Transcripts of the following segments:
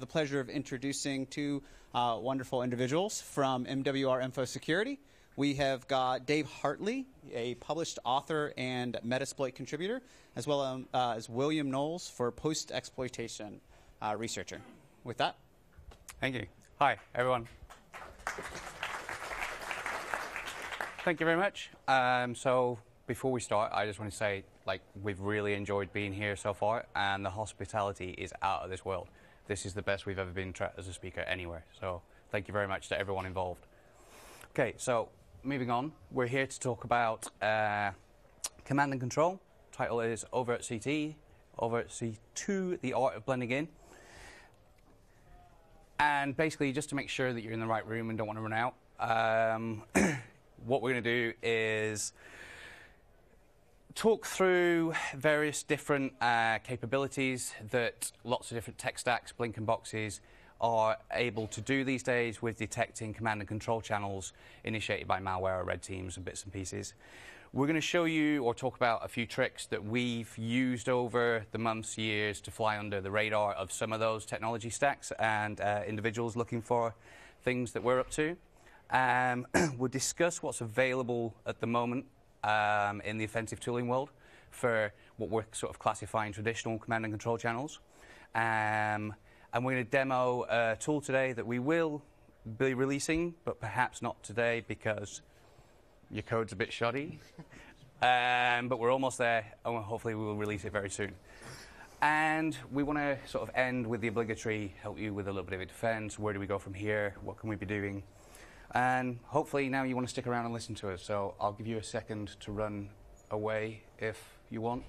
the pleasure of introducing two wonderful individuals from MWR Info Security. We have got Dave Hartley, a published author and Metasploit contributor, as well as William Knowles, for post-exploitation researcher. With that. Thank you. Hi, everyone. Thank you very much. So before we start, I just want to say, we've really enjoyed being here so far, and the hospitality is out of this world. This is the best we've ever been as a speaker anywhere. So thank you very much to everyone involved. Okay, so moving on, we're here to talk about command and control. Title is Overt CT, Overt C2, The Art of Blending In. And basically, just to make sure that you're in the right room and don't want to run out, what we're going to do is talk through various different capabilities that lots of different tech stacks, blinking boxes, are able to do these days with detecting command and control channels initiated by malware or red teams and bits and pieces. We're going to show you or talk about a few tricks that we've used over the months, years to fly under the radar of some of those technology stacks and individuals looking for things that we're up to. We'll discuss what's available at the moment in the offensive tooling world for what we're sort of classifying traditional command and control channels. And we're going to demo a tool today that we will be releasing, but perhaps not today because your code's a bit shoddy. But we're almost there, and hopefully we will release it very soon. And we want to sort of end with the obligatory, help you with a little bit of a defense. Where do we go from here? What can we be doing? And hopefully now you want to stick around and listen to us. So I'll give you a second to run away if you want.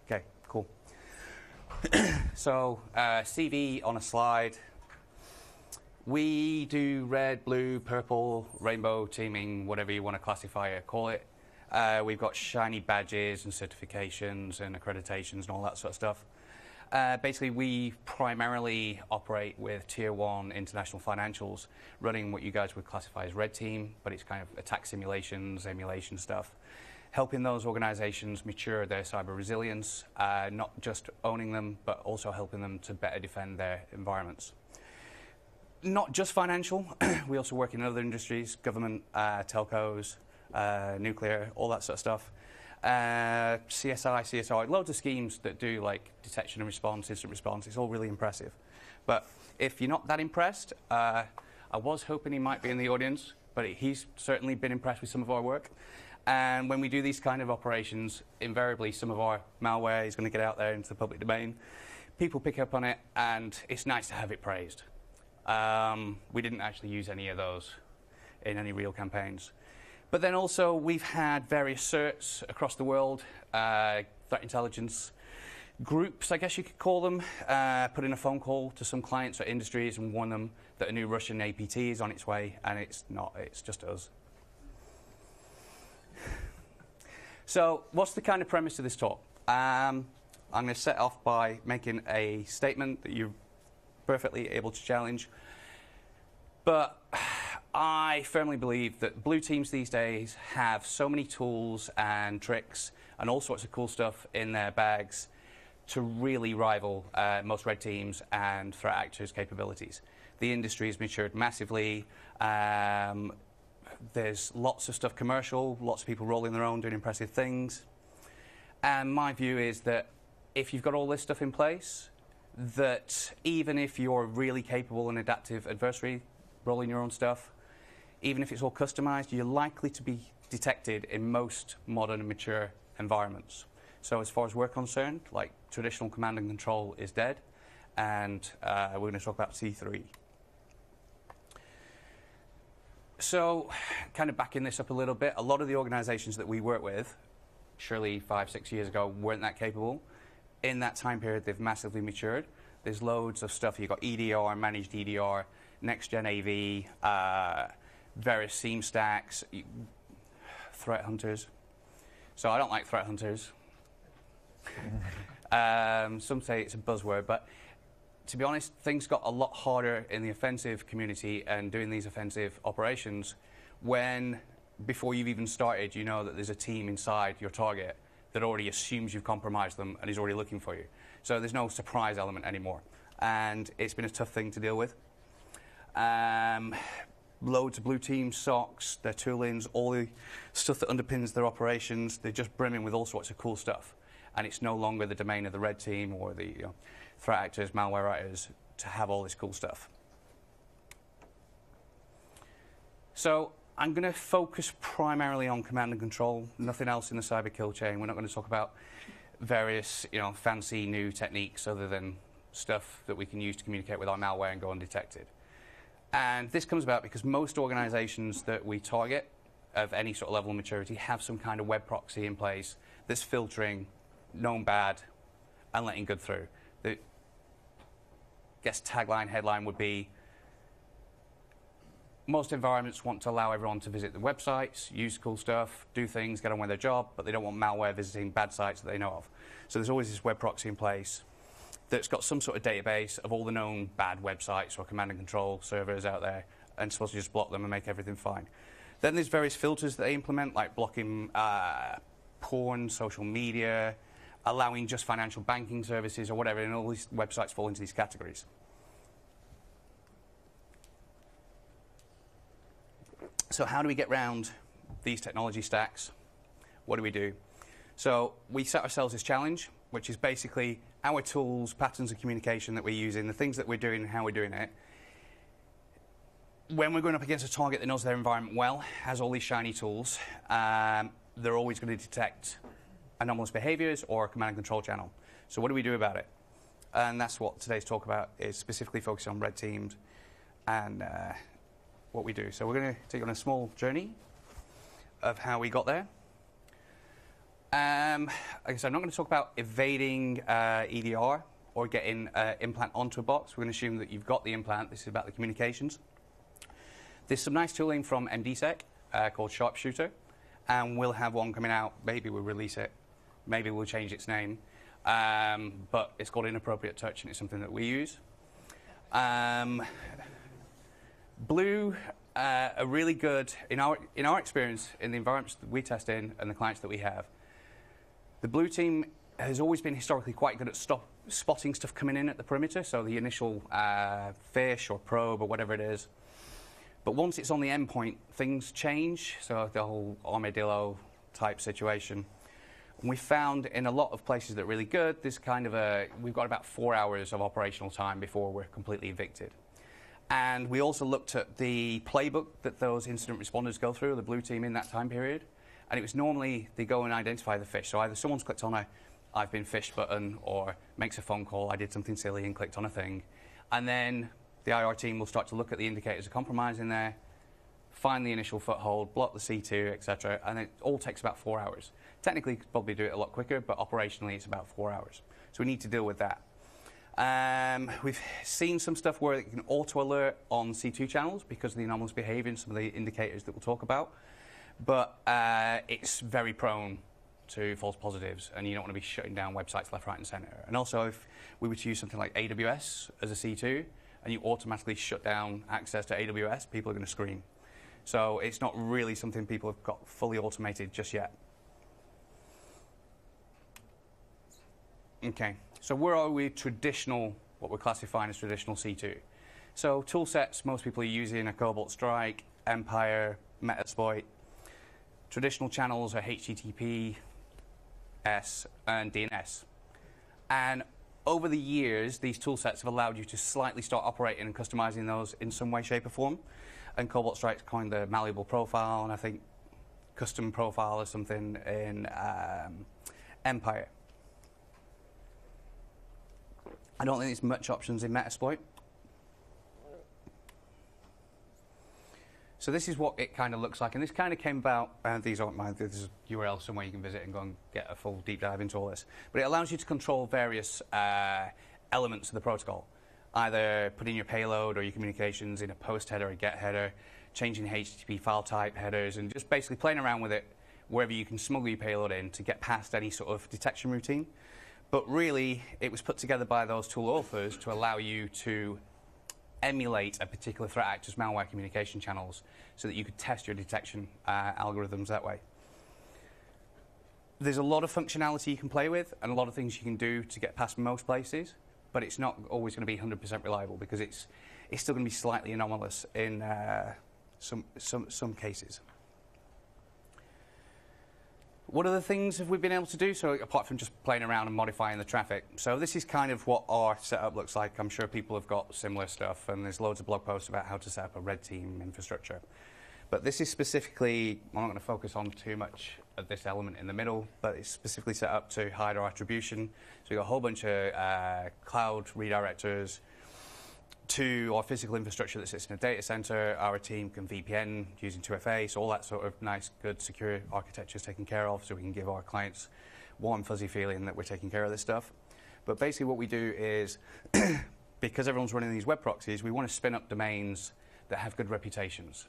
Okay, cool. So CV on a slide. We do red, blue, purple, rainbow teaming, whatever you want to classify it, call it. We've got shiny badges and certifications and accreditations and all that sort of stuff. Basically, we primarily operate with Tier 1 international financials, running what you guys would classify as red team, but it's kind of attack simulations, emulation stuff, helping those organizations mature their cyber resilience, not just owning them, but also helping them to better defend their environments. Not just financial, we also work in other industries, government, telcos, nuclear, all that sort of stuff. CSI, CSR, loads of schemes that do like detection and response, instant response. It's all really impressive. But if you're not that impressed, I was hoping he might be in the audience, but he's certainly been impressed with some of our work. And when we do these kind of operations, invariably some of our malware is going to get out there into the public domain. People pick up on it, and it's nice to have it praised. We didn't actually use any of those in any real campaigns. But then also we've had various certs across the world, threat intelligence groups, I guess you could call them, put in a phone call to some clients or industries and warn them that a new Russian APT is on its way, and it's not, it's just us. So what's the kind of premise of this talk? I'm going to set off by making a statement that you're perfectly able to challenge. But I firmly believe that blue teams these days have so many tools and tricks and all sorts of cool stuff in their bags to really rival most red teams and threat actors' capabilities. The industry has matured massively. There's lots of stuff commercial, lots of people rolling their own, doing impressive things. And my view is that if you've got all this stuff in place, that even if you're a really capable and adaptive adversary rolling your own stuff, even if it's all customized, you're likely to be detected in most modern and mature environments. So as far as we're concerned, like traditional command and control is dead, and we're going to talk about C3. So kind of backing this up a little bit, a lot of the organizations that we work with, surely 5-6 years ago, weren't that capable. In that time period, they've massively matured. There's loads of stuff. You've got EDR, managed EDR, next-gen AV, various seam stacks, threat hunters. So I don't like threat hunters. Some say it's a buzzword, but to be honest, things got a lot harder in the offensive community and doing these offensive operations when, before you've even started, you know that there's a team inside your target that already assumes you've compromised them and is already looking for you. So there's no surprise element anymore. and it's been a tough thing to deal with. Loads of blue team socks, their toolings, all the stuff that underpins their operations, they're just brimming with all sorts of cool stuff. And it's no longer the domain of the red team or the threat actors, malware writers to have all this cool stuff. So I'm going to focus primarily on command and control, nothing else in the cyber kill chain. We're not going to talk about various fancy new techniques other than stuff that we can use to communicate with our malware and go undetected. And this comes about because most organizations that we target of any sort of level of maturity have some kind of web proxy in place that's filtering known bad and letting good through. The tagline, headline would be, most environments want to allow everyone to visit the websites, use cool stuff, do things, get on with their job, but they don't want malware visiting bad sites that they know of. So there's always this web proxy in place that's got some sort of database of all the known bad websites or command and control servers out there, and supposed to just block them and make everything fine. Then there's various filters that they implement, like blocking porn, social media, allowing just financial banking services or whatever, and all these websites fall into these categories. So how do we get around these technology stacks? What do we do? So we set ourselves this challenge, which is basically our tools, patterns of communication that we're using, the things that we're doing and how we're doing it. When we're going up against a target that knows their environment well, has all these shiny tools, they're always going to detect anomalous behaviors or a command and control channel. So what do we do about it? And that's what today's talk about, is specifically focused on red teams and what we do. So we're going to take you on a small journey of how we got there. Like I said, I'm not going to talk about evading EDR or getting Implant onto a box. We're going to assume that you've got the Implant. This is about the communications. There's some nice tooling from MDSec called Sharpshooter, and we'll have one coming out. Maybe we'll release it. Maybe we'll change its name. But it's called Inappropriate Touch, and it's something that we use. Blue are really good, in our experience, in the environments that we test in and the clients that we have. The blue team has always been historically quite good at spotting stuff coming in at the perimeter, so the initial fish or probe or whatever it is. But once it's on the endpoint, things change, so the whole armadillo type situation. And we found in a lot of places that are really good, there's kind of we've got about 4 hours of operational time before we're completely evicted. And we also looked at the playbook that those incident responders go through, the blue team in that time period. And it was normally they go and identify the fish. So either someone's clicked on a I've been fished button, or makes a phone call, I did something silly and clicked on a thing. And then the IR team will start to look at the indicators of compromise in there, find the initial foothold, block the C2, etc. And it all takes about 4 hours. Technically, you could probably do it a lot quicker, but operationally it's about 4 hours. So we need to deal with that. We've seen some stuff where it can auto-alert on C2 channels because of the anomalous behavior and some of the indicators that we'll talk about. But it's very prone to false positives, and you don't want to be shutting down websites left, right, and center. And also, if we were to use something like AWS as a C2, and you automatically shut down access to AWS, people are going to scream. So it's not really something people have got fully automated just yet. Okay, so where are we traditional, what we're classifying as traditional C2? So tool sets most people are using are Cobalt Strike, Empire, Metasploit. Traditional channels are HTTP, S, and DNS. And over the years, these tool sets have allowed you to slightly start operating and customizing those in some way, shape, or form. And Cobalt Strike's coined the malleable profile, and I think custom profile or something in Empire. I don't think there's much options in Metasploit. So this is what it kind of looks like, and this kind of came about, these aren't mine, there's a URL somewhere you can visit and go and get a full deep dive into all this. But it allows you to control various elements of the protocol, either putting your payload or your communications in a post header or a get header, changing HTTP file type headers, and just basically playing around with it wherever you can smuggle your payload in to get past any sort of detection routine. But really, it was put together by those tool authors to allow you to emulate a particular threat actor's malware communication channels so that you could test your detection algorithms that way. There's a lot of functionality you can play with and a lot of things you can do to get past most places, but it's not always going to be 100% reliable because it's still going to be slightly anomalous in some cases. What other things have we been able to do? So apart from just playing around and modifying the traffic. So this is kind of what our setup looks like. I'm sure people have got similar stuff, and there's loads of blog posts about how to set up a red team infrastructure. But this is specifically, I'm not going to focus on too much of this element in the middle, but it's specifically set up to hide our attribution. So we've got a whole bunch of cloud redirectors to our physical infrastructure that sits in a data center. Our team can VPN using 2FA, so all that sort of nice, good, secure architecture is taken care of, so we can give our clients warm, fuzzy feeling that we're taking care of this stuff. But basically what we do is, because everyone's running these web proxies, we want to spin up domains that have good reputations.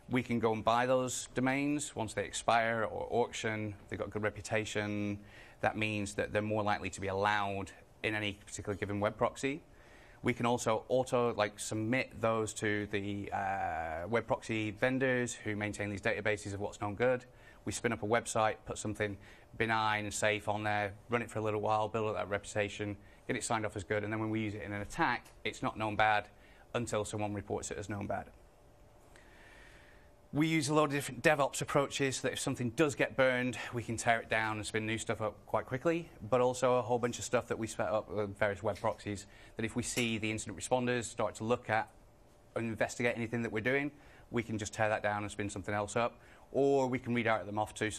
We can go and buy those domains once they expire or auction. They've got good reputation. That means that they're more likely to be allowed in any particular given web proxy. We can also submit those to the web proxy vendors who maintain these databases of what's known good. We spin up a website, put something benign and safe on there, run it for a little while, build up that reputation, get it signed off as good, and then when we use it in an attack, it's not known bad until someone reports it as known bad. We use a lot of different DevOps approaches so that if something does get burned, we can tear it down and spin new stuff up quite quickly, but also a whole bunch of stuff that we set up with various web proxies that if we see the incident responders start to look at and investigate anything that we're doing, we can just tear that down and spin something else up, or we can redirect them off to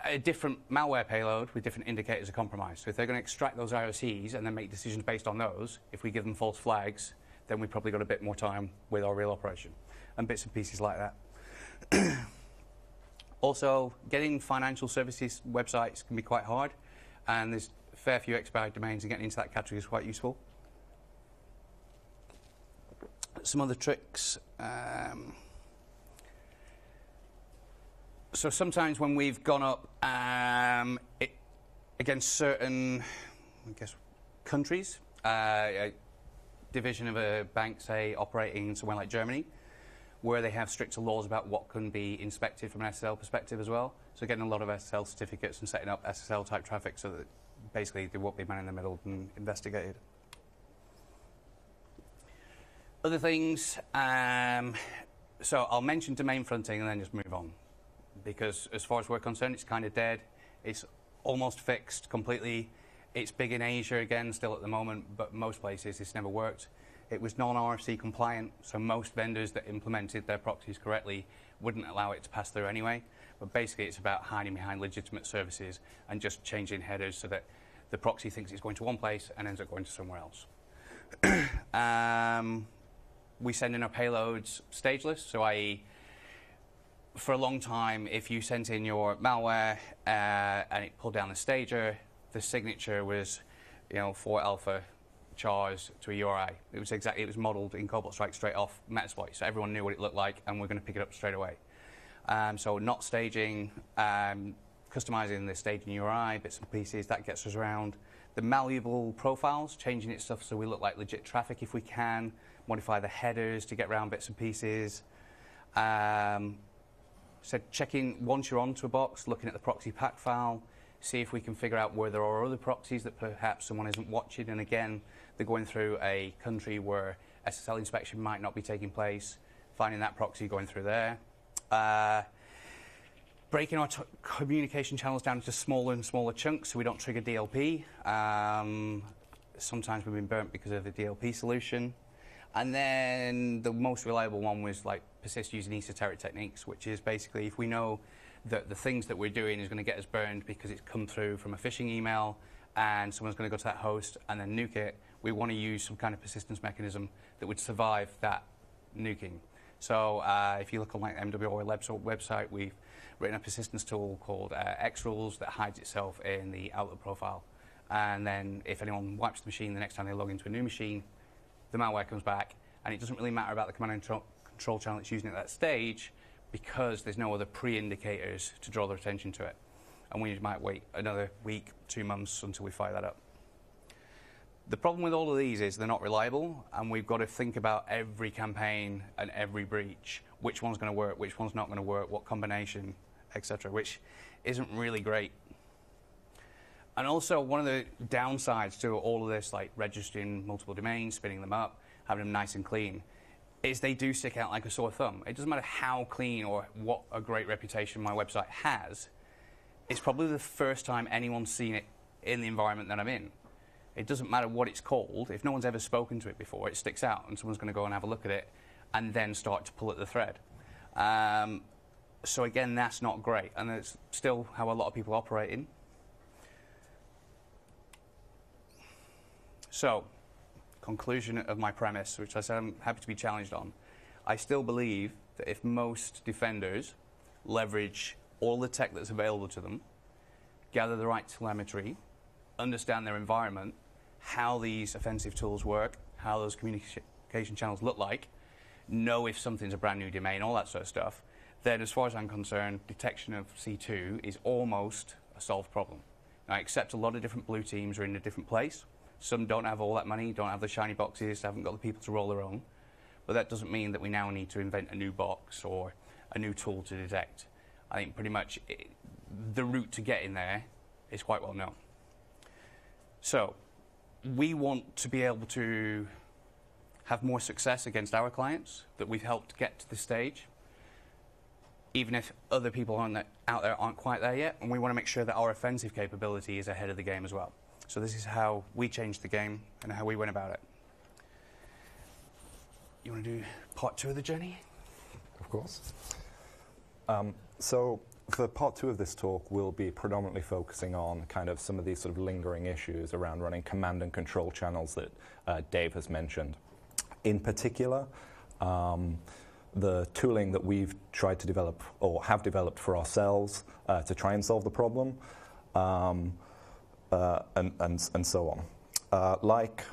a different malware payload with different indicators of compromise. So if they're going to extract those IOCs and then make decisions based on those, if we give them false flags, then we've probably got a bit more time with our real operation. And bits and pieces like that. Also, getting financial services websites can be quite hard, and there's a fair few expired domains, and getting into that category is quite useful. Some other tricks. So sometimes when we've gone up against certain, countries, a division of a bank, say, operating somewhere like Germany, where they have stricter laws about what can be inspected from an SSL perspective as well. So getting a lot of SSL certificates and setting up SSL-type traffic so that basically they won't be man in the middle and investigated. Other things, so I'll mention domain fronting and then just move on. Because as far as we're concerned, it's kind of dead. It's almost fixed completely. It's big in Asia again, still at the moment, but most places it's never worked. It was non-RFC compliant, so most vendors that implemented their proxies correctly wouldn't allow it to pass through anyway. But basically it's about hiding behind legitimate services and just changing headers so that the proxy thinks it's going to one place and ends up going to somewhere else. We send in our payloads stageless, so i.e. for a long time, if you sent in your malware and it pulled down the stager, the signature was 4 alpha chars to a URI. It was modeled in Cobalt Strike straight off Metasploit, so everyone knew what it looked like, and we're going to pick it up straight away. So not staging, customizing the staging URI, bits and pieces, that gets us around. The malleable profiles, changing its stuff so we look like legit traffic if we can, modify the headers to get around bits and pieces. So checking, once you're onto a box, looking at the proxy pack file, see if we can figure out where there are other proxies that perhaps someone isn't watching, and again, they're going through a country where SSL inspection might not be taking place, finding that proxy, going through there. Breaking our communication channels down into smaller and smaller chunks so we don't trigger DLP. Sometimes we've been burnt because of the DLP solution. And then the most reliable one was Persist using esoteric techniques, which is basically if we know that the things that we're doing is going to get us burned because it's come through from a phishing email and someone's going to go to that host and then nuke it, we want to use some kind of persistence mechanism that would survive that nuking. So if you look on MWR website, we've written a persistence tool called X-Rules that hides itself in the Outlook profile. And then if anyone wipes the machine, the next time they log into a new machine, the malware comes back, and it doesn't really matter about the command and control channel it's using at that stage because there's no other pre-indicators to draw their attention to it. And we might wait another week, 2 months until we fire that up. The problem with all of these is they're not reliable, and we've got to think about every campaign and every breach, which one's going to work, which one's not going to work, what combination, etc., which isn't really great. And also, one of the downsides to all of this, like registering multiple domains, spinning them up, having them nice and clean, is they do stick out like a sore thumb. It doesn't matter how clean or what a great reputation my website has. It's probably the first time anyone's seen it in the environment that I'm in. It doesn't matter what it's called. If no one's ever spoken to it before, it sticks out, and someone's going to go and have a look at it and then start to pull at the thread. So again, that's not great, and it's still how a lot of people operate in. So, conclusion of my premise, which I said I'm happy to be challenged on. I still believe that if most defenders leverage all the tech that's available to them, gather the right telemetry, understand their environment, how these offensive tools work, how those communication channels look like, know if something's a brand new domain, all that sort of stuff, then as far as I'm concerned, detection of C2 is almost a solved problem. Now, I accept a lot of different blue teams are in a different place. Some don't have all that money, don't have the shiny boxes, haven't got the people to roll their own. But that doesn't mean that we now need to invent a new box or a new tool to detect. I think pretty much the route to get in there is quite well known. So we want to be able to have more success against our clients that we've helped get to this stage, even if other people out there aren't quite there yet, and we want to make sure that our offensive capability is ahead of the game as well. So this is how we changed the game and how we went about it. You want to do part 2 of the journey? Of course. So for part 2 of this talk, we'll be predominantly focusing on kind of some of these sort of lingering issues around running command and control channels that Dave has mentioned. In particular, the tooling that we've tried to develop or have developed for ourselves to try and solve the problem, and so on. Like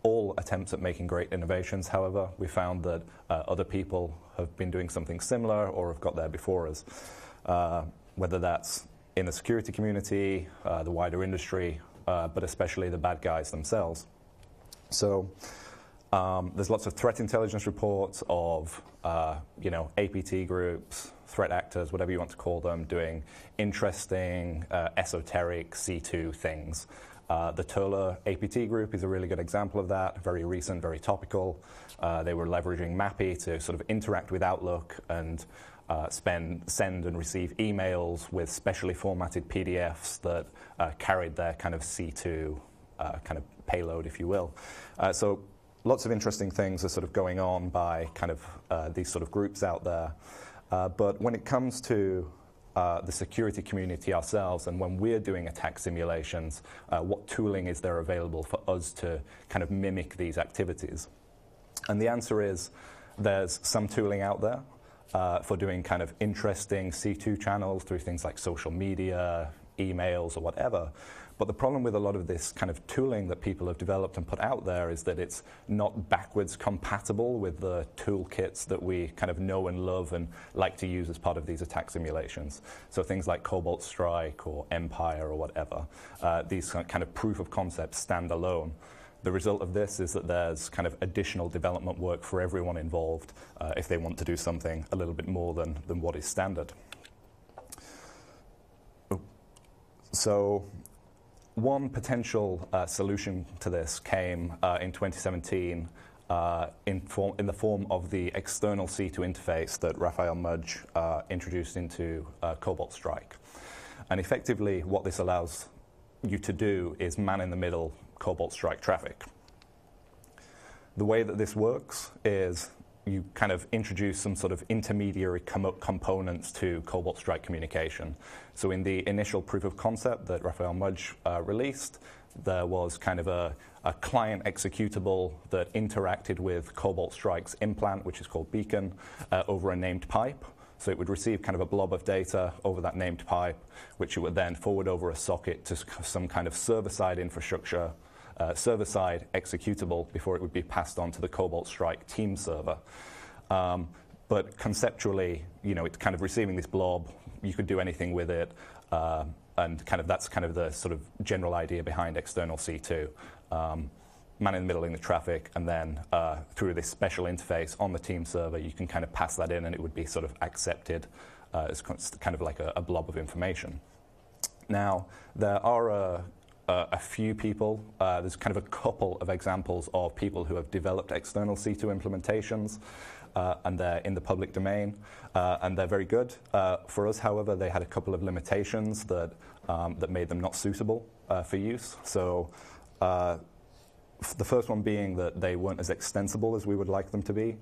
all attempts at making great innovations, however, we found that other people have been doing something similar or have got there before us, whether that's in the security community, the wider industry, but especially the bad guys themselves. So there's lots of threat intelligence reports of APT groups, threat actors, whatever you want to call them, doing interesting, esoteric C2 things. The Turler APT group is a really good example of that, very recent, very topical. They were leveraging MAPI to sort of interact with Outlook and send and receive emails with specially formatted PDFs that carried their kind of C2 kind of payload, if you will. So lots of interesting things are sort of going on by kind of these sort of groups out there. But when it comes to the security community ourselves, and when we're doing attack simulations, what tooling is there available for us to kind of mimic these activities? And the answer is there's some tooling out there for doing kind of interesting C2 channels through things like social media, emails, or whatever. But the problem with a lot of this kind of tooling that people have developed and put out there is that it's not backwards compatible with the toolkits that we kind of know and love and like to use as part of these attack simulations. So things like Cobalt Strike or Empire or whatever, these kind of proof of concepts stand alone. The result of this is that there's kind of additional development work for everyone involved if they want to do something a little bit more than what is standard. So one potential solution to this came in 2017 in the form of the external C2 interface that Raphael Mudge introduced into Cobalt Strike. And effectively, what this allows you to do is man-in-the-middle Cobalt Strike traffic. The way that this works is you kind of introduce some sort of intermediary components to Cobalt Strike communication. So in the initial proof of concept that Raphael Mudge released, there was kind of a client executable that interacted with Cobalt Strike's implant, which is called Beacon, over a named pipe. So it would receive kind of a blob of data over that named pipe, which it would then forward over a socket to some kind of server-side infrastructure, server-side executable before it would be passed on to the Cobalt Strike team server. But conceptually, it's kind of receiving this blob. You could do anything with it, and that's kind of the sort of general idea behind external C2. Man in the middle in the traffic, and then through this special interface on the team server, you can kind of pass that in, and it would be sort of accepted as kind of like a blob of information. Now, there are a few people. There's kind of a couple of examples of people who have developed external C2 implementations, and they're in the public domain, and they're very good. For us, however, they had a couple of limitations that made them not suitable for use. So the first one being that they weren't as extensible as we would like them to be.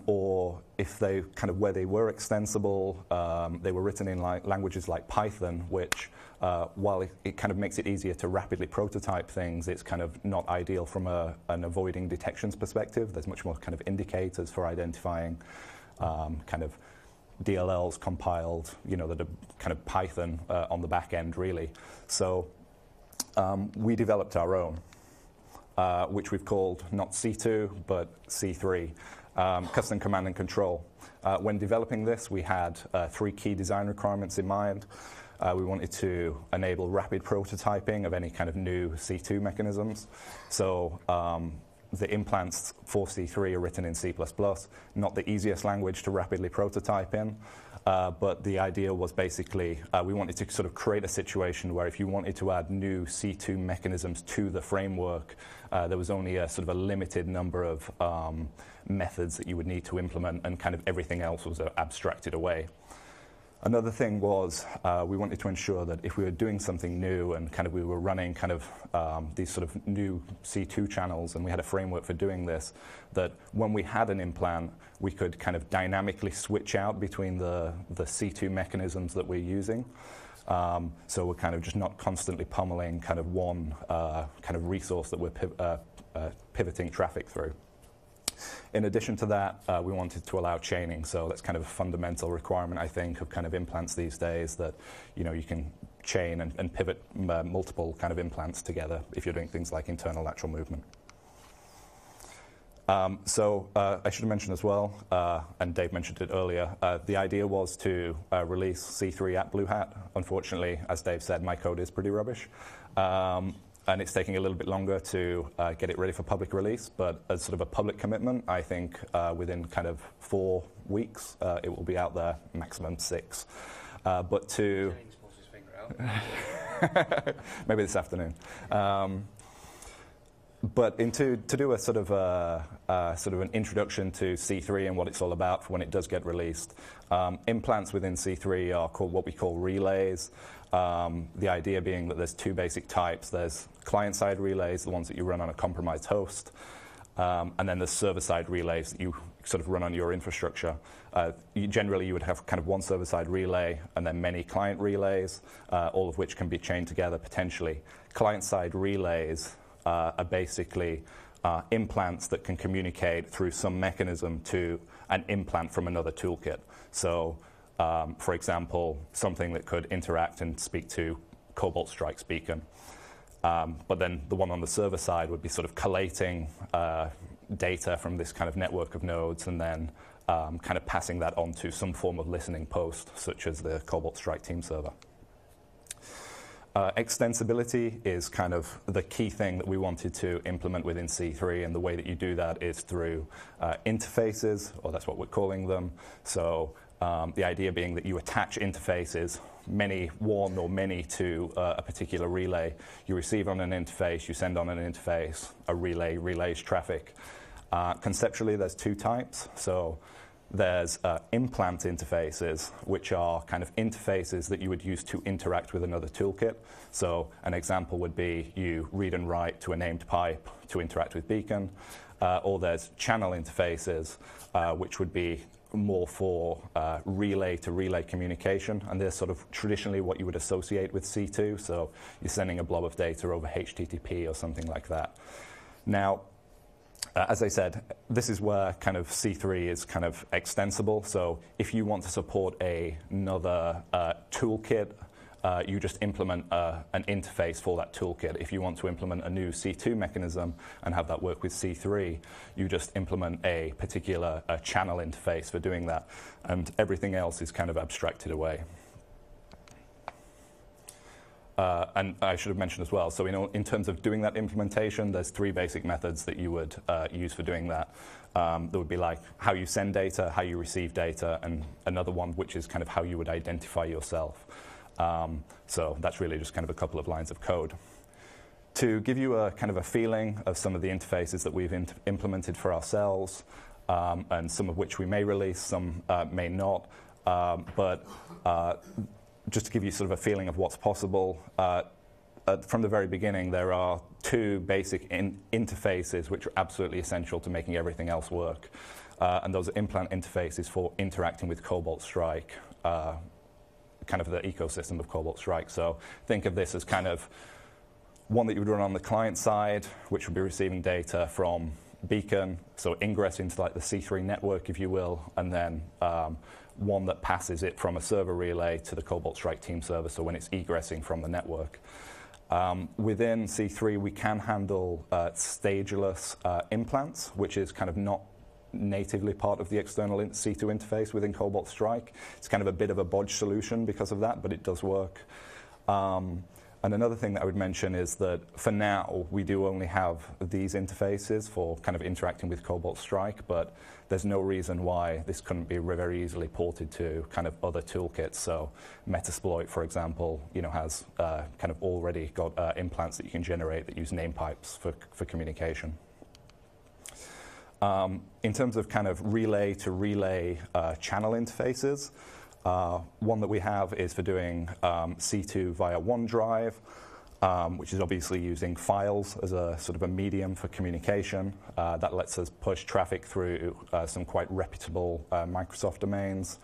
Or if they kind of where they were extensible, they were written in languages like Python, which while it kind of makes it easier to rapidly prototype things, it's kind of not ideal from an avoiding detections perspective. There's much more kind of indicators for identifying kind of DLLs compiled, that are kind of Python on the back end, really. So we developed our own, which we've called not C2, but C3. Custom command and control. When developing this, we had 3 key design requirements in mind. We wanted to enable rapid prototyping of any kind of new C2 mechanisms. So the implants for C3 are written in C++, not the easiest language to rapidly prototype in. But the idea was basically we wanted to sort of create a situation where if you wanted to add new C2 mechanisms to the framework, there was only a sort of a limited number of methods that you would need to implement, and kind of everything else was abstracted away. Another thing was we wanted to ensure that if we were doing something new and kind of we were running kind of these sort of new C2 channels, and we had a framework for doing this, that when we had an implant, we could kind of dynamically switch out between the C2 mechanisms that we're using. So we're kind of just not constantly pummeling kind of one kind of resource that we're pivoting traffic through. In addition to that, we wanted to allow chaining. So that's kind of a fundamental requirement, I think, of kind of implants these days, that you can chain and pivot multiple kind of implants together if you're doing things like internal lateral movement. So I should have mentioned as well, and Dave mentioned it earlier, the idea was to release C3 at BlueHat. Unfortunately, as Dave said, my code is pretty rubbish. And it's taking a little bit longer to get it ready for public release. But as sort of a public commitment, I think within kind of 4 weeks, it will be out there, maximum 6. But to... maybe this afternoon. But to do a sort of an introduction to C3 and what it's all about for when it does get released, implants within C3 are called what we call relays. The idea being that there's 2 basic types. There's client-side relays, the ones that you run on a compromised host, and then there's server-side relays that you sort of run on your infrastructure. Generally, you would have kind of one server-side relay and then many client relays, all of which can be chained together potentially. Client-side relays are basically implants that can communicate through some mechanism to an implant from another toolkit. So, for example, something that could interact and speak to Cobalt Strike's beacon. But then the one on the server side would be sort of collating data from this kind of network of nodes and then kind of passing that on to some form of listening post, such as the Cobalt Strike team server. Extensibility is kind of the key thing that we wanted to implement within C3, and the way that you do that is through interfaces, or that's what we're calling them. So the idea being that you attach interfaces, one or many, to a particular relay. You receive on an interface, you send on an interface, a relay relays traffic. Conceptually, there's 2 types. So there's implant interfaces, which are kind of interfaces that you would use to interact with another toolkit. So an example would be you read and write to a named pipe to interact with beacon. Or there's channel interfaces, which would be more for relay-to-relay communication, and they're sort of traditionally what you would associate with C2, so you're sending a blob of data over HTTP or something like that. Now, as I said, this is where kind of C3 is kind of extensible, so if you want to support another toolkit, you just implement an interface for that toolkit. If you want to implement a new C2 mechanism and have that work with C3, you just implement a particular channel interface for doing that, and everything else is kind of abstracted away. And I should have mentioned as well, so in terms of doing that implementation, there's 3 basic methods that you would use for doing that. There would be like how you send data, how you receive data, and another one which is kind of how you would identify yourself. So that's really just kind of a couple of lines of code. To give you a kind of a feeling of some of the interfaces that we've implemented for ourselves, and some of which we may release, some may not, but just to give you sort of a feeling of what's possible, from the very beginning, there are two basic interfaces which are absolutely essential to making everything else work. And those are Implant interfaces for interacting with Cobalt Strike, kind of the ecosystem of Cobalt Strike. So think of this as kind of one that you would run on the client side, which would be receiving data from Beacon, so ingress into like the C3 network, if you will, and then one that passes it from a server relay to the Cobalt Strike team server, so when it's egressing from the network. Within C3, we can handle stageless implants, which is kind of not natively part of the external C2 interface within Cobalt Strike. It's kind of a bit of a bodge solution because of that, but it does work. And another thing that I would mention is that for now, we do only have these interfaces for kind of interacting with Cobalt Strike, but there's no reason why this couldn't be very easily ported to kind of other toolkits. So Metasploit, for example, has kind of already got implants that you can generate that use name pipes for communication. In terms of kind of relay-to-relay channel interfaces, one that we have is for doing C2 via OneDrive, which is obviously using files as a sort of a medium for communication. That lets us push traffic through some quite reputable Microsoft domains.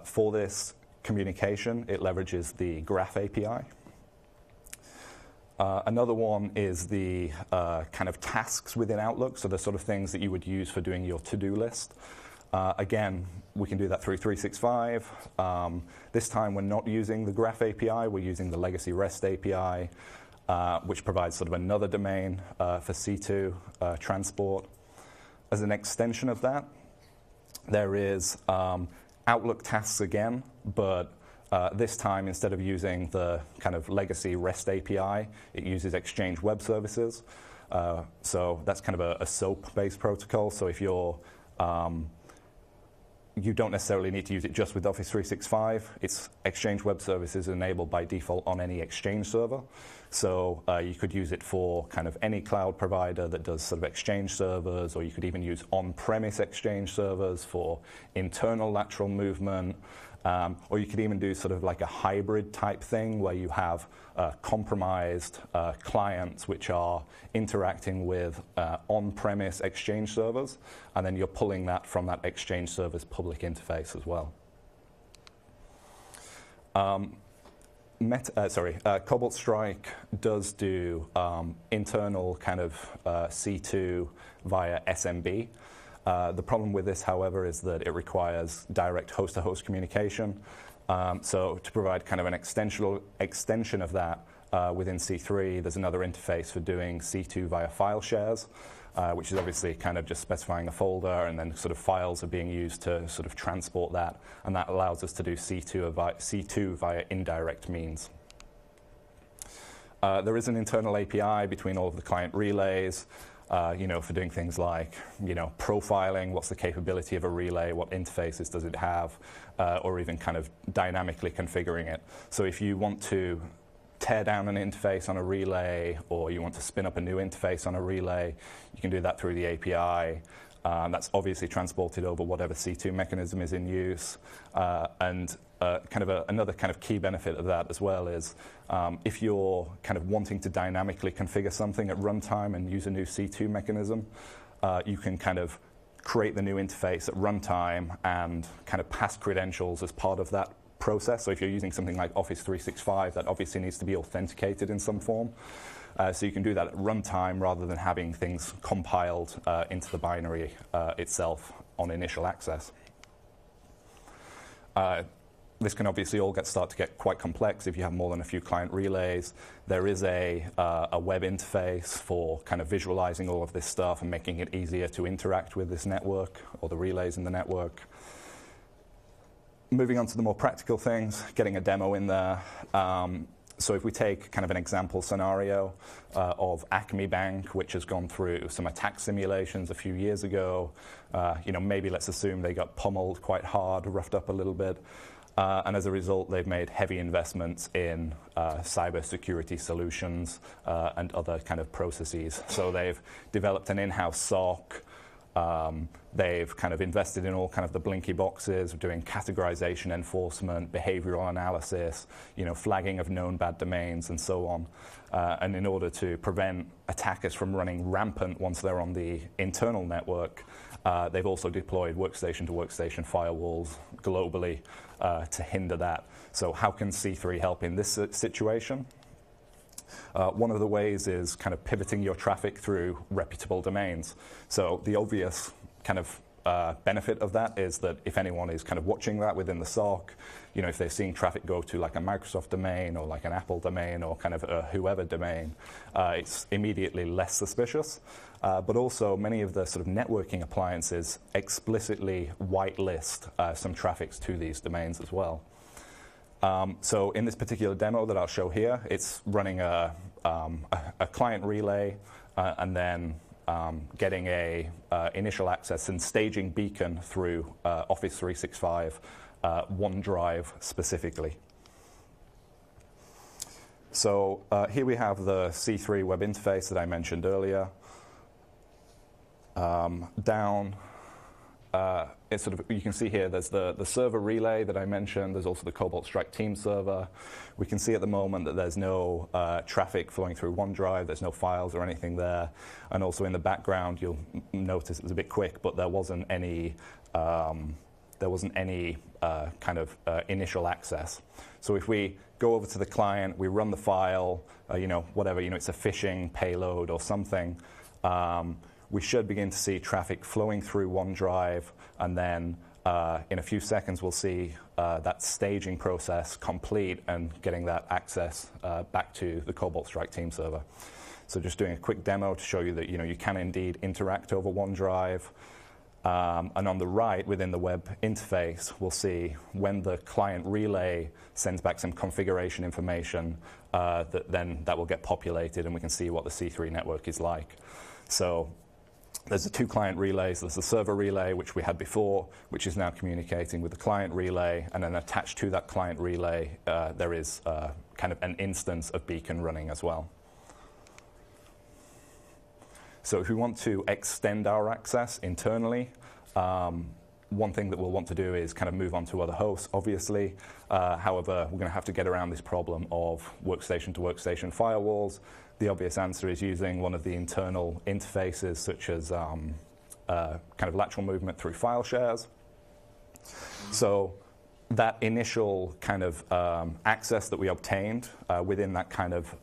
For this communication, it leverages the Graph API. Another one is the kind of tasks within Outlook, so the sort of things that you would use for doing your to-do list. Again, we can do that through 365. This time we're not using the Graph API, we're using the legacy REST API, which provides sort of another domain for C2 transport. As an extension of that, there is Outlook tasks again, but this time, instead of using the kind of legacy REST API, it uses Exchange Web Services. So that's kind of a SOAP-based protocol. So if you're you don't necessarily need to use it just with Office 365. It's Exchange Web Services enabled by default on any Exchange server. So you could use it for kind of any cloud provider that does sort of Exchange servers, or you could even use on-premise Exchange servers for internal lateral movement. Or you could even do sort of like a hybrid type thing where you have compromised clients which are interacting with on-premise Exchange servers, and then you're pulling that from that Exchange server's public interface as well. Cobalt Strike does do internal kind of C2 via SMB. The problem with this, however, is that it requires direct host-to-host communication. So to provide kind of an extension of that within C3, there's another interface for doing C2 via file shares, which is obviously kind of just specifying a folder, and then sort of files are being used to sort of transport that, and that allows us to do C2 via indirect means. There is an internal API between all of the client relays, for doing things like, profiling, what's the capability of a relay, what interfaces does it have, or even kind of dynamically configuring it. So if you want to tear down an interface on a relay, or you want to spin up a new interface on a relay, you can do that through the API. That's obviously transported over whatever C2 mechanism is in use. Another kind of key benefit of that as well is if you're kind of wanting to dynamically configure something at runtime and use a new C2 mechanism, you can kind of create the new interface at runtime and kind of pass credentials as part of that process. So if you're using something like Office 365, that obviously needs to be authenticated in some form. So you can do that at runtime rather than having things compiled into the binary itself on initial access. This can obviously all start to get quite complex if you have more than a few client relays. There is a web interface for kind of visualizing all of this stuff and making it easier to interact with this network or the relays in the network. Moving on to the more practical things, getting a demo in there. So if we take kind of an example scenario of Acme Bank, which has gone through some attack simulations a few years ago, maybe let's assume they got pummeled quite hard, roughed up a little bit. And as a result, they've made heavy investments in cybersecurity solutions and other kind of processes. So they've developed an in-house SOC. They've kind of invested in all kind of the blinky boxes, doing categorization enforcement, behavioral analysis, flagging of known bad domains, and so on. And in order to prevent attackers from running rampant once they're on the internal network, they've also deployed workstation-to-workstation firewalls globally to hinder that. So how can C3 help in this situation? One of the ways is kind of pivoting your traffic through reputable domains. So the obvious kind of benefit of that is that if anyone is kind of watching that within the SOC, if they're seeing traffic go to like a Microsoft domain or like an Apple domain or kind of a whoever domain, it's immediately less suspicious. But also many of the sort of networking appliances explicitly whitelist some traffics to these domains as well. So in this particular demo that I'll show here, it's running a client relay and then getting a initial access and staging beacon through Office 365, OneDrive specifically. So here we have the C3 web interface that I mentioned earlier. Down, it's sort of, you can see here there's the server relay that I mentioned. There's also the Cobalt Strike team server. We can see at the moment that there's no traffic flowing through OneDrive. There's no files or anything there. And also in the background, you'll notice it was a bit quick, but there wasn't any kind of initial access. So if we go over to the client, we run the file, whatever, it's a phishing payload or something, we should begin to see traffic flowing through OneDrive, and then in a few seconds we'll see that staging process complete and getting that access back to the Cobalt Strike team server. So just doing a quick demo to show you that you can indeed interact over OneDrive. And on the right, within the web interface, we'll see when the client relay sends back some configuration information, that will get populated, and we can see what the C3 network is like. So there's the two client relays. There's the server relay, which we had before, which is now communicating with the client relay. And then attached to that client relay, there is kind of an instance of beacon running as well. So if we want to extend our access internally, one thing that we'll want to do is kind of move on to other hosts, obviously. However, we're going to have to get around this problem of workstation-to-workstation firewalls. The obvious answer is using one of the internal interfaces, such as kind of lateral movement through file shares. So that initial kind of access that we obtained within that kind of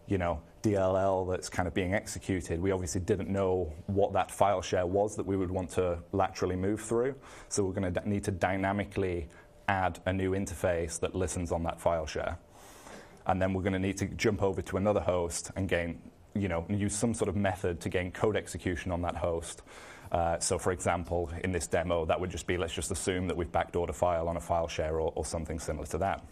DLL that's kind of being executed, we obviously didn't know what that file share was that we would want to laterally move through. So we're going to need to dynamically add a new interface that listens on that file share. And then we're going to need to jump over to another host and use some sort of method to gain code execution on that host. So for example, in this demo, that would just be, let's just assume that we've backdoored a file on a file share or something similar to that.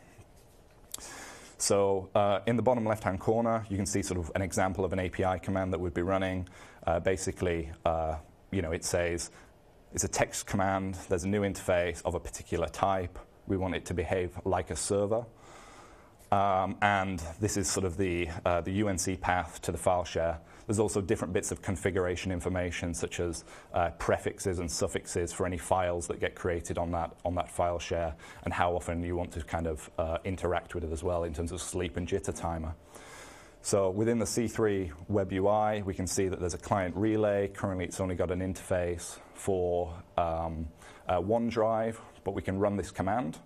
So in the bottom left-hand corner, you can see sort of an example of an API command that would be running. Basically, it says it's a text command. There's a new interface of a particular type. We want it to behave like a server. And this is sort of the UNC path to the file share. There's also different bits of configuration information, such as prefixes and suffixes for any files that get created on that file share, and how often you want to kind of interact with it as well in terms of sleep and jitter timer. So within the C3 web UI, we can see that there's a client relay. Currently, it's only got an interface for OneDrive, but we can run this command.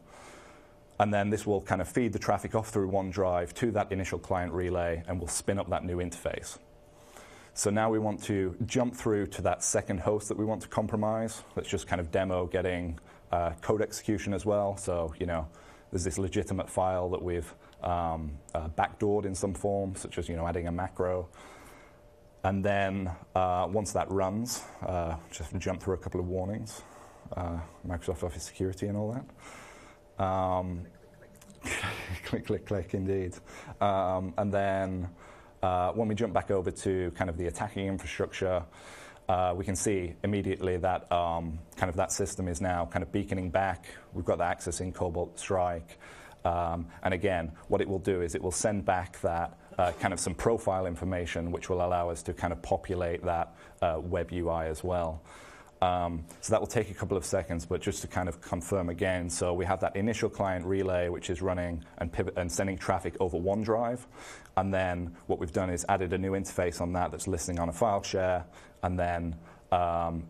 And then this will kind of feed the traffic off through OneDrive to that initial client relay, and we'll spin up that new interface. So now we want to jump through to that second host that we want to compromise. Let's just kind of demo getting code execution as well. So, there's this legitimate file that we've backdoored in some form, such as, adding a macro. And then once that runs, just jump through a couple of warnings, Microsoft Office security and all that. Click, click, click, indeed. And then when we jump back over to kind of the attacking infrastructure, we can see immediately that kind of that system is now kind of beaconing back. We've got the access in Cobalt Strike. And again, what it will do is it will send back that kind of some profile information, which will allow us to kind of populate that web UI as well. So that will take a couple of seconds, but just to kind of confirm again, so we have that initial client relay, which is running and sending traffic over OneDrive. And then what we've done is added a new interface on that that's listening on a file share. And then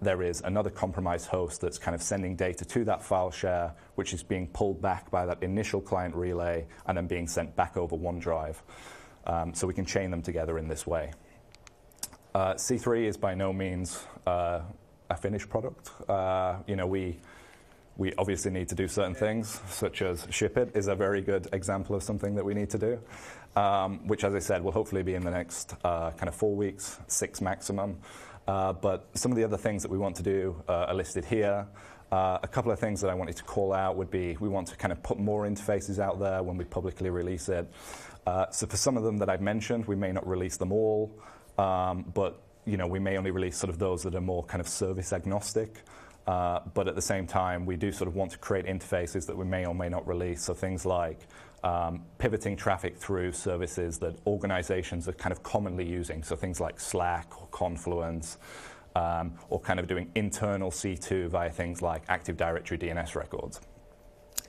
there is another compromised host that's kind of sending data to that file share, which is being pulled back by that initial client relay and then being sent back over OneDrive. So we can chain them together in this way. C3 is by no means a finished product. We obviously need to do certain things, such as ship it is a very good example of something that we need to do, which, as I said, will hopefully be in the next kind of 4 weeks, 6 maximum. But some of the other things that we want to do are listed here. A couple of things that I wanted to call out would be we want to kind of put more interfaces out there when we publicly release it. So for some of them that I've mentioned, we may not release them all, but we may only release sort of those that are more kind of service agnostic. But at the same time, we do sort of want to create interfaces that we may or may not release. So things like pivoting traffic through services that organizations are kind of commonly using. So things like Slack or Confluence, or kind of doing internal C2 via things like Active Directory DNS records.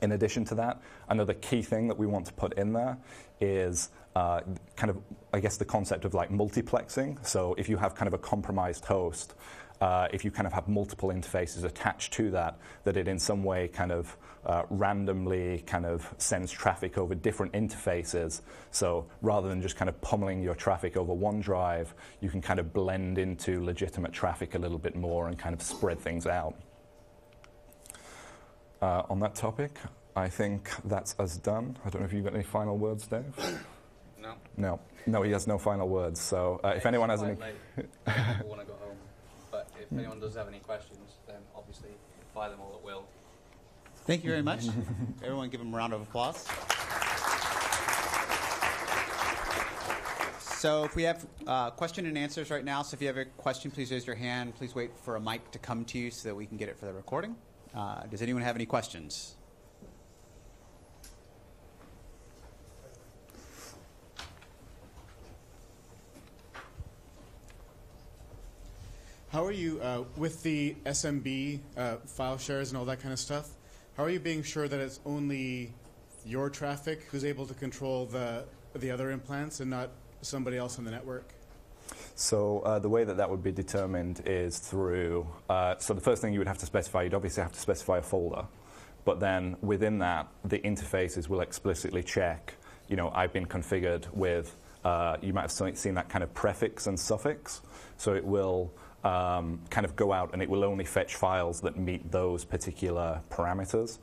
In addition to that, another key thing that we want to put in there is kind of, I guess, the concept of like multiplexing. So if you have kind of a compromised host, if you kind of have multiple interfaces attached to that, that it in some way kind of randomly kind of sends traffic over different interfaces. So rather than just kind of pummeling your traffic over OneDrive, you can kind of blend into legitimate traffic a little bit more and kind of spread things out. On that topic, I think that's us done. I don't know if you've got any final words, Dave? No, he has no final words. So if anyone has any... People want to go home. But if anyone does have any questions, then obviously fire them all at will. Thank you very much. Everyone give him a round of applause. So if we have question and answers right now, so if you have a question, please raise your hand. Please wait for a mic to come to you so that we can get it for the recording. Does anyone have any questions? How are you, with the SMB file shares and all that kind of stuff, how are you being sure that it's only your traffic who's able to control the other implants and not somebody else on the network? So the way that would be determined is through, so the first thing you would have to specify, you'd obviously have to specify a folder. But then within that, the interfaces will explicitly check, I've been configured with, you might have seen that kind of prefix and suffix. So it will kind of go out and it will only fetch files that meet those particular parameters.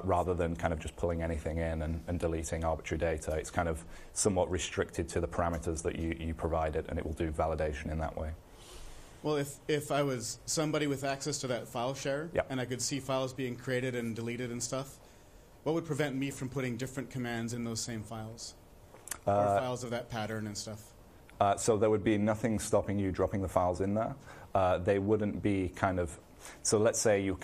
Rather than kind of just pulling anything in and deleting arbitrary data. It's kind of somewhat restricted to the parameters that you provided, and it will do validation in that way. Well, if I was somebody with access to that file share, Yep. and I could see files being created and deleted and stuff, what would prevent me from putting different commands in those same files? Or files of that pattern and stuff? So there would be nothing stopping you dropping the files in there. They wouldn't be kind of, so let's say you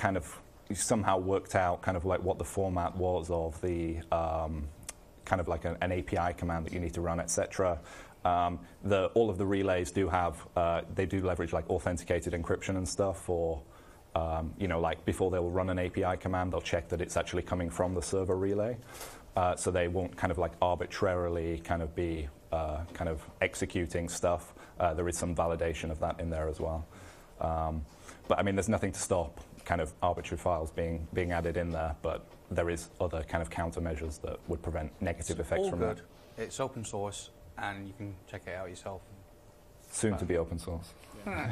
somehow worked out kind of like what the format was of the kind of like an API command that you need to run, etc. All of the relays do have, they do leverage like authenticated encryption and stuff, or like before they will run an API command, they'll check that it's actually coming from the server relay. So they won't kind of like arbitrarily kind of be kind of executing stuff. There is some validation of that in there as well. But I mean, there's nothing to stop kind of arbitrary files being added in there, but there is other kind of countermeasures that would prevent negative effects from that. It's open source, and you can check it out yourself. Soon to be open source. Yeah.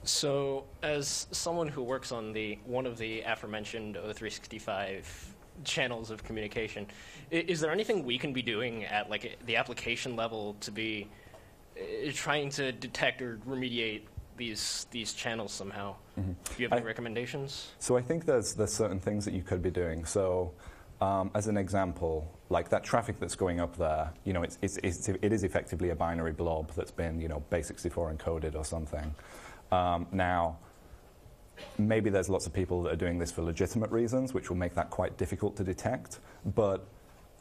So, as someone who works on one of the aforementioned O365 channels of communication, is there anything we can be doing at like the application level to be trying to detect or remediate these channels somehow? Mm-hmm. Do you have any recommendations? So I think there's certain things that you could be doing. So as an example, like that traffic that's going up there, it is effectively a binary blob that's been, base64 encoded or something. Now, maybe there's lots of people that are doing this for legitimate reasons, which will make that quite difficult to detect. But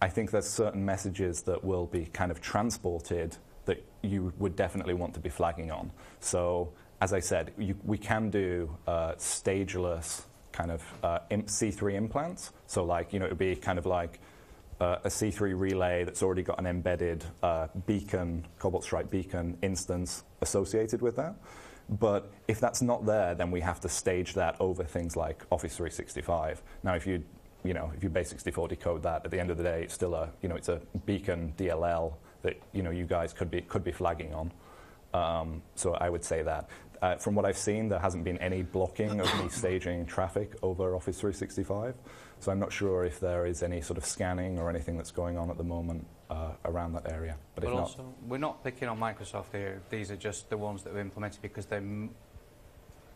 I think there's certain messages that will be kind of transported that you would definitely want to be flagging on. So, as I said, we can do stageless kind of C3 implants. So, like, it would be kind of like a C3 relay that's already got an embedded beacon, Cobalt Strike beacon instance associated with that. But if that's not there, then we have to stage that over things like Office 365. Now, if you base64 decode that, at the end of the day, it's still it's a beacon DLL that you guys could be flagging on. So I would say that. From what I've seen, there hasn't been any blocking of me staging traffic over Office 365. So I'm not sure if there is any sort of scanning or anything that's going on at the moment around that area. But if also, we're not picking on Microsoft here. These are just the ones that were implemented because they're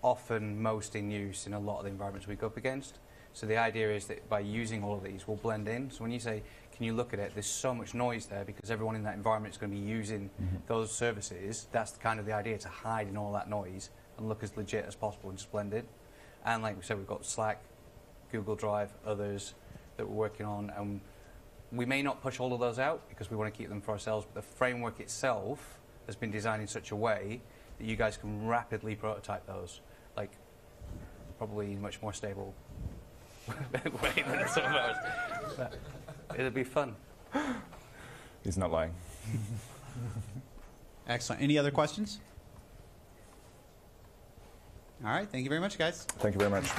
often most in use in a lot of the environments we go up against. So the idea is that by using all of these, we'll blend in. So when you say, can you look at it, there's so much noise there because everyone in that environment is going to be using those services. That's kind of the idea, to hide in all that noise and look as legit as possible and just blend in. And like we said, we've got Slack, Google Drive, others that we're working on. And we may not push all of those out because we want to keep them for ourselves, but the framework itself has been designed in such a way that you guys can rapidly prototype those, like probably much more stable way than some of ours. But it'll be fun. He's not lying. Excellent. Any other questions? All right. Thank you very much, guys. Thank you very much.